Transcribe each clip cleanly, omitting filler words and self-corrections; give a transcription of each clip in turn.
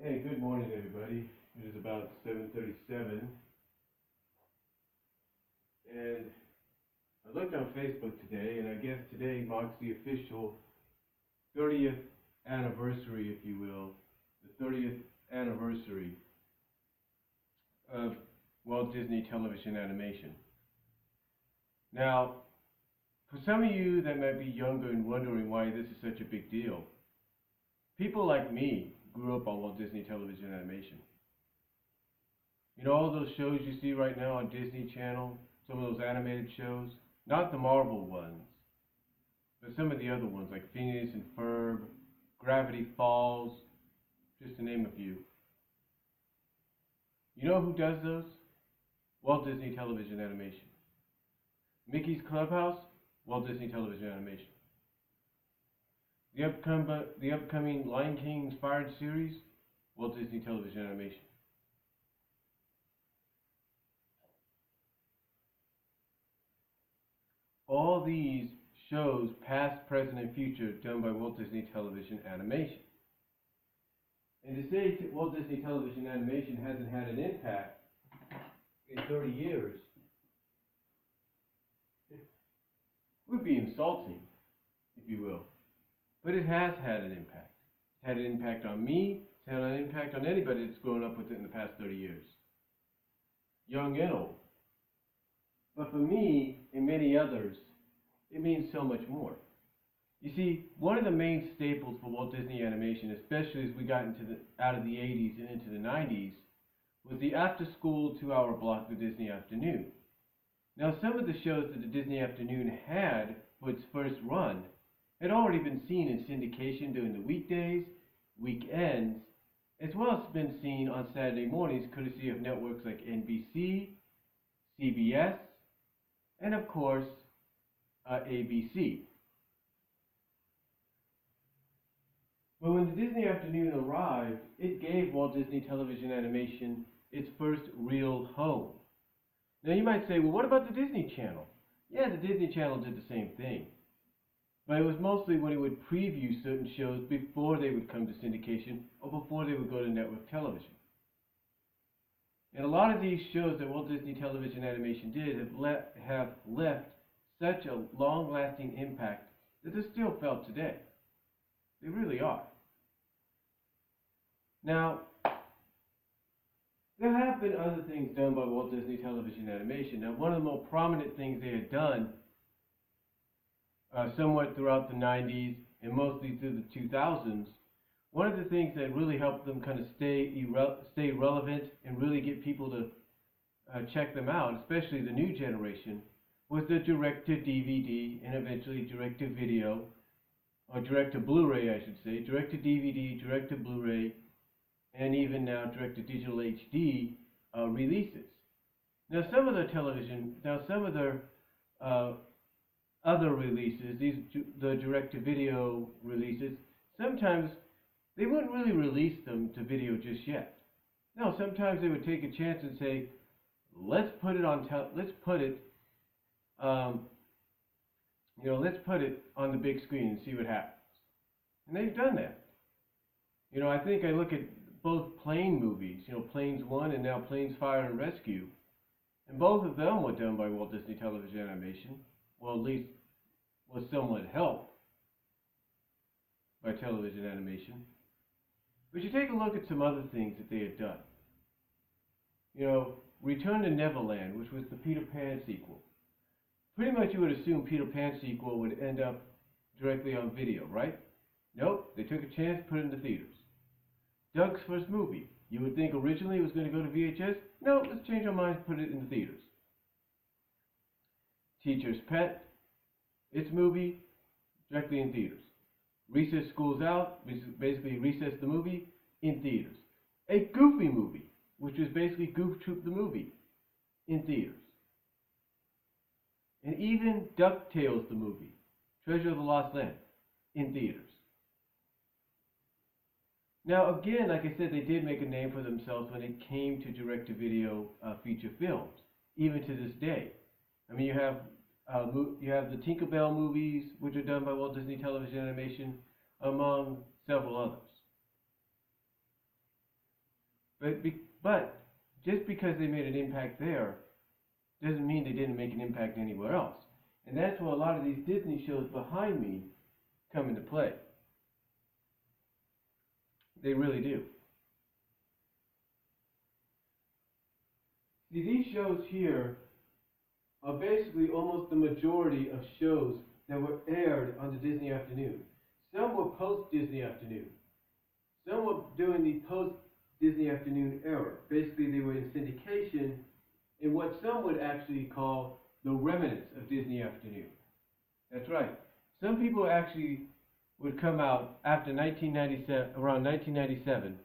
Hey, good morning, everybody. It is about 7:37, and I looked on Facebook today, and I guess today marks the official 30th anniversary, if you will, the 30th anniversary of Walt Disney Television Animation. Now, for some of you that might be younger and wondering why this is such a big deal, people like me grew up on Walt Disney Television Animation. You know, all those shows you see right now on Disney Channel, some of those animated shows, not the Marvel ones, but some of the other ones like Phineas and Ferb, Gravity Falls, just to name a few. You know who does those? Walt Disney Television Animation. Mickey's Clubhouse, Walt Disney Television Animation. The upcoming Lion King inspired series, Walt Disney Television Animation. All these shows, past, present, and future, done by Walt Disney Television Animation. And to say Walt Disney Television Animation hasn't had an impact in 30 years would be insulting, if you will. But it has had an impact. It's had an impact on me. It's had an impact on anybody that's grown up with it in the past 30 years, young and old. But for me and many others, it means so much more. You see, one of the main staples for Walt Disney Animation, especially as we got out of the 80s and into the 90s, was the after-school 2-hour block, the Disney Afternoon. Now, some of the shows that the Disney Afternoon had for its first run had already been seen in syndication during the weekdays, weekends, as well as been seen on Saturday mornings, courtesy of networks like NBC, CBS, and of course, ABC. But when the Disney Afternoon arrived, it gave Walt Disney Television Animation its first real home. Now you might say, well, what about the Disney Channel? Yeah, the Disney Channel did the same thing. But it was mostly when it would preview certain shows before they would come to syndication or before they would go to network television. And a lot of these shows that Walt Disney Television Animation did have left such a long-lasting impact that they're still felt today. They really are. Now, there have been other things done by Walt Disney Television Animation. Now, one of the more prominent things they had done somewhat throughout the 90s and mostly through the 2000s, one of the things that really helped them kind of stay relevant and really get people to check them out, especially the new generation, was the direct-to-DVD and eventually direct-to-video, or direct-to-Blu-ray, I should say, direct-to-DVD, direct-to-Blu-ray, and even now direct-to-digital HD releases. Now, some of their other releases, the direct-to-video releases, sometimes they wouldn't really release them to video just yet. No, sometimes they would take a chance and say, let's put it on the big screen and see what happens. And they've done that. You know, I think I look at both plane movies, Planes 1 and now Planes Fire and Rescue, and both of them were done by Walt Disney Television Animation. Well, at least was somewhat helped by television animation. But you take a look at some other things that they had done. You know, Return to Neverland, which was the Peter Pan sequel. Pretty much you would assume Peter Pan sequel would end up directly on video, right? Nope, they took a chance, put it in the theaters. Doug's first movie. You would think originally it was going to go to VHS. No, let's change our minds, put it in the theaters. Teacher's Pet, its movie, directly in theaters. Recess School's Out, basically Recess the movie, in theaters. A Goofy movie, which was basically Goof Troop the movie, in theaters. And even DuckTales the movie, Treasure of the Lost Land, in theaters. Now again, like I said, they did make a name for themselves when it came to direct-to-video feature films, even to this day. I mean, you have the Tinkerbell movies, which are done by Walt Disney Television Animation, among several others. But just because they made an impact there doesn't mean they didn't make an impact anywhere else. And that's where a lot of these Disney shows behind me come into play. They really do. See, these shows here are basically almost the majority of shows that were aired on the Disney afternoon. Some were post-Disney afternoon. Some were during the post-Disney afternoon era. Basically, they were in syndication in what some would actually call the remnants of Disney afternoon. That's right. Some people actually would come out after 1997, around 1997,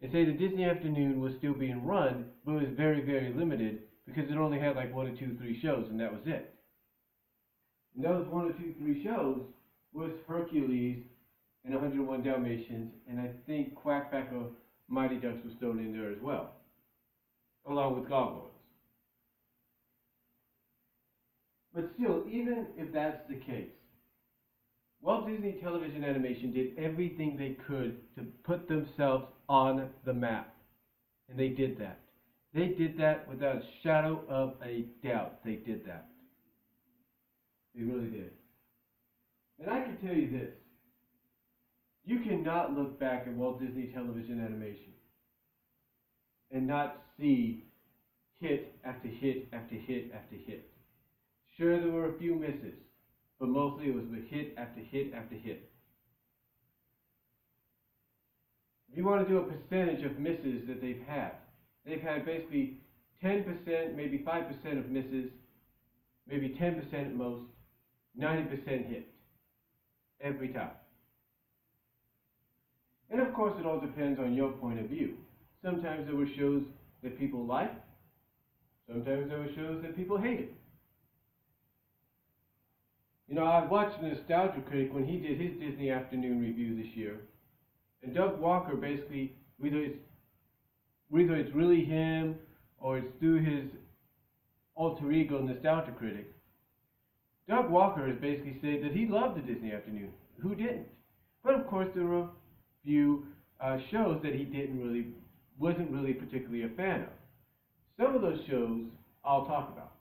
and say the Disney afternoon was still being run, but it was very, very limited because it only had like 1 or 2, 3 shows, and that was it. And those 1 or 2, 3 shows was Hercules and 101 Dalmatians, and I think Quackpacker Mighty Ducks was thrown in there as well, along with Gargoyles. But still, even if that's the case, Walt Disney Television Animation did everything they could to put themselves on the map. And they did that. They did that without a shadow of a doubt. They did that. They really did. And I can tell you this. You cannot look back at Walt Disney Television Animation and not see hit after hit after hit after hit. Sure, there were a few misses, but mostly it was with hit after hit after hit. If you want to do a percentage of misses that they've had basically 10%, maybe 5% of misses, maybe 10% at most, 90% hit every time. And of course, it all depends on your point of view. Sometimes there were shows that people liked, sometimes there were shows that people hated. You know, I watched Nostalgia Critic when he did his Disney Afternoon review this year, and Doug Walker basically, whether it's really him or it's through his alter ego Nostalgia Critic, Doug Walker has basically said that he loved the Disney Afternoon. Who didn't? But of course, there were a few shows that he wasn't really particularly a fan of. Some of those shows I'll talk about.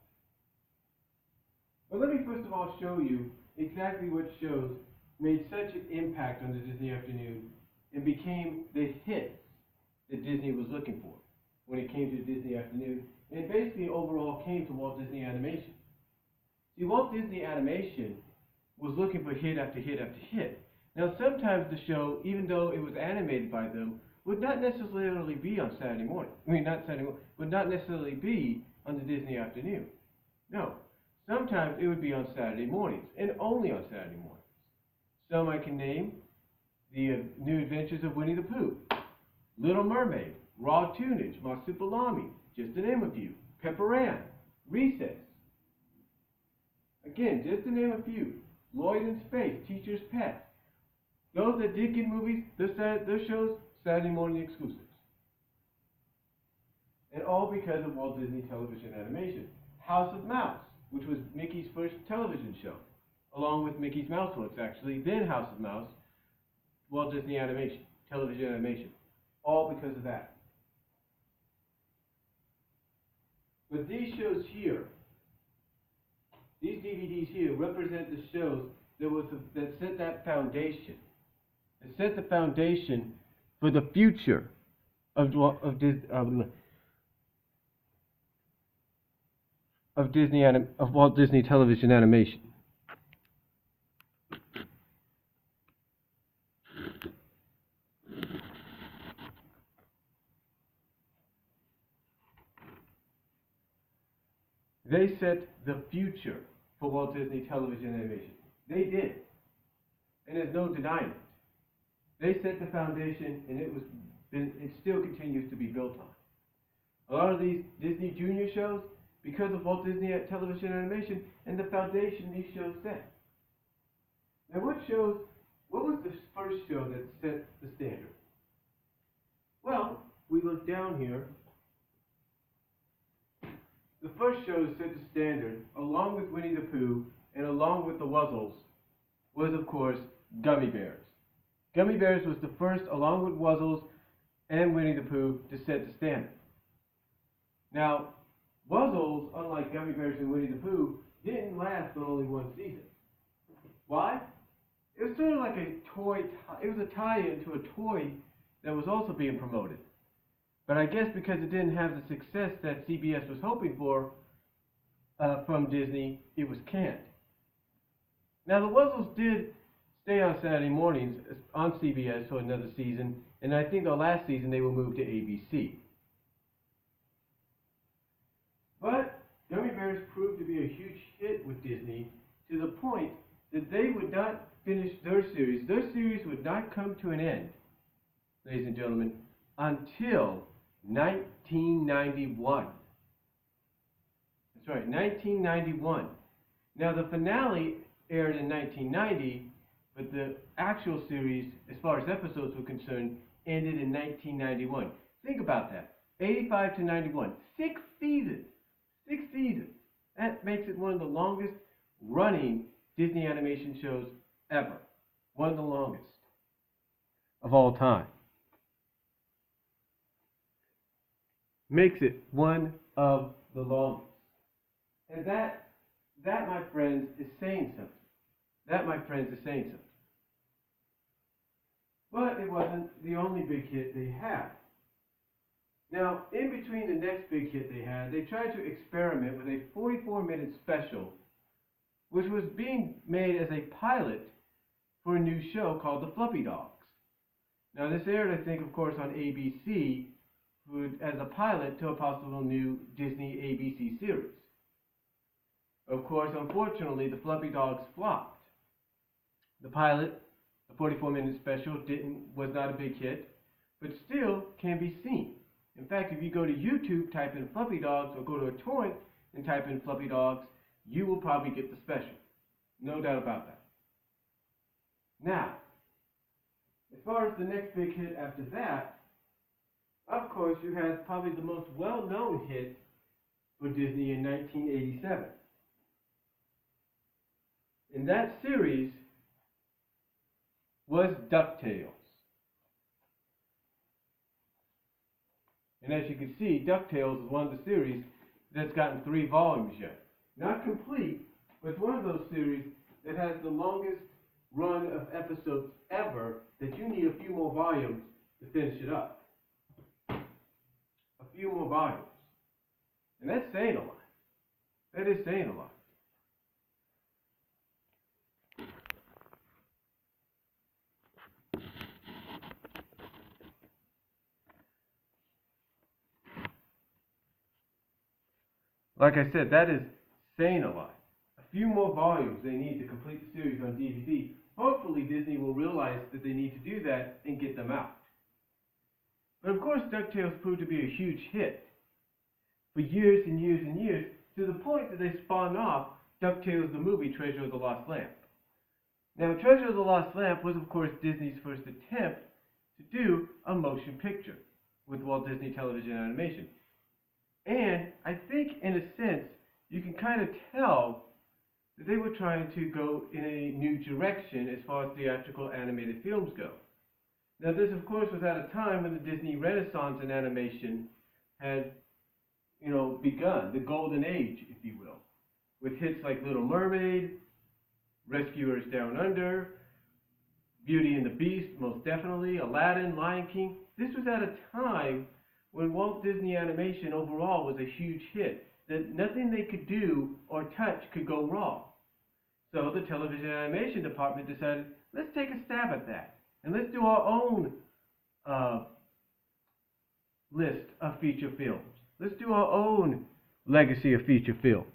But let me first of all show you exactly what shows made such an impact on the Disney Afternoon and became the hits that Disney was looking for when it came to Disney Afternoon, and basically overall came to Walt Disney Animation. See, Walt Disney Animation was looking for hit after hit after hit. Now, sometimes the show, even though it was animated by them, would not necessarily be on Saturday morning. Would not necessarily be on the Disney Afternoon. No. Sometimes it would be on Saturday mornings, and only on Saturday mornings. Some I can name: The New Adventures of Winnie the Pooh, Little Mermaid, Raw Tunage, Marsupilami, just to name a few, Pepper Ann, Recess. Again, just to name a few. Lloyd in Space, Teacher's Pet. Those that did get movies, those shows, Saturday morning exclusives. And all because of Walt Disney Television Animation. House of Mouse, which was Mickey's first television show, along with Mickey's Mouse Works, actually, then House of Mouse, Walt Disney Animation, Television Animation, all because of that. But these shows here, these DVDs here, represent the shows that set that foundation, that set the foundation for the future of Walt Disney Television Animation. They set the future for Walt Disney Television Animation. They did. And there's no denying it. They set the foundation, and it still continues to be built on. A lot of these Disney Junior shows, because of Walt Disney Television Animation and the foundation these shows set. Now, what was the first show that set the standard? Well, we look down here. The first show that set the standard, along with Winnie the Pooh and along with the Wuzzles, was, of course, Gummy Bears. Gummy Bears was the first, along with Wuzzles and Winnie the Pooh to set the standard. Now, Wuzzles, unlike Gummy Bears and Winnie the Pooh, didn't last for only one season. Why? It was sort of like a toy, it was a tie-in to a toy that was also being promoted. But I guess because it didn't have the success that CBS was hoping for from Disney, it was canned. Now, the Wuzzles did stay on Saturday mornings on CBS for another season, and I think the last season they will move to ABC. But Gummy Bears proved to be a huge hit with Disney to the point that they would not finish their series. Their series would not come to an end, ladies and gentlemen, until 1991. That's right, 1991. Now, the finale aired in 1990, but the actual series, as far as episodes were concerned, ended in 1991. Think about that. 85 to 91. 6 seasons. 6 seasons. That makes it one of the longest running Disney animation shows ever. One of the longest of all time. Makes it one of the longest. And that, my friends, is saying something. That, my friends, is saying something. But it wasn't the only big hit they had. Now, in between the next big hit they had, they tried to experiment with a 44-minute special, which was being made as a pilot for a new show called The Fluffy Dogs. Now, this aired, I think, of course, on ABC as a pilot to a possible new Disney ABC series. Of course, unfortunately, The Fluffy Dogs flopped. The pilot, the 44-minute special, was not a big hit, but still can be seen. In fact, if you go to YouTube, type in Fluffy Dogs, or go to a torrent and type in Fluffy Dogs, you will probably get the special. No doubt about that. Now, as far as the next big hit after that, of course, you had probably the most well-known hit for Disney in 1987. And that series was DuckTales. And as you can see, DuckTales is one of the series that's gotten 3 volumes yet. Not complete, but it's one of those series that has the longest run of episodes ever, that you need a few more volumes to finish it up. A few more volumes. And that's saying a lot. That is saying a lot. Like I said, that is saying a lot. A few more volumes they need to complete the series on DVD. Hopefully Disney will realize that they need to do that and get them out. But of course, DuckTales proved to be a huge hit for years and years and years, to the point that they spawned off DuckTales the movie, Treasure of the Lost Lamp. Now, Treasure of the Lost Lamp was, of course, Disney's first attempt to do a motion picture with Walt Disney Television Animation. And I think, in a sense, you can kind of tell that they were trying to go in a new direction as far as theatrical animated films go. Now, this, of course, was at a time when the Disney Renaissance in animation had, begun, the golden age, if you will, with hits like Little Mermaid, Rescuers Down Under, Beauty and the Beast, most definitely, Aladdin, Lion King. This was at a time when Walt Disney Animation overall was a huge hit, that nothing they could do or touch could go wrong. So the television animation department decided, let's take a stab at that, and let's do our own list of feature films. Let's do our own legacy of feature films.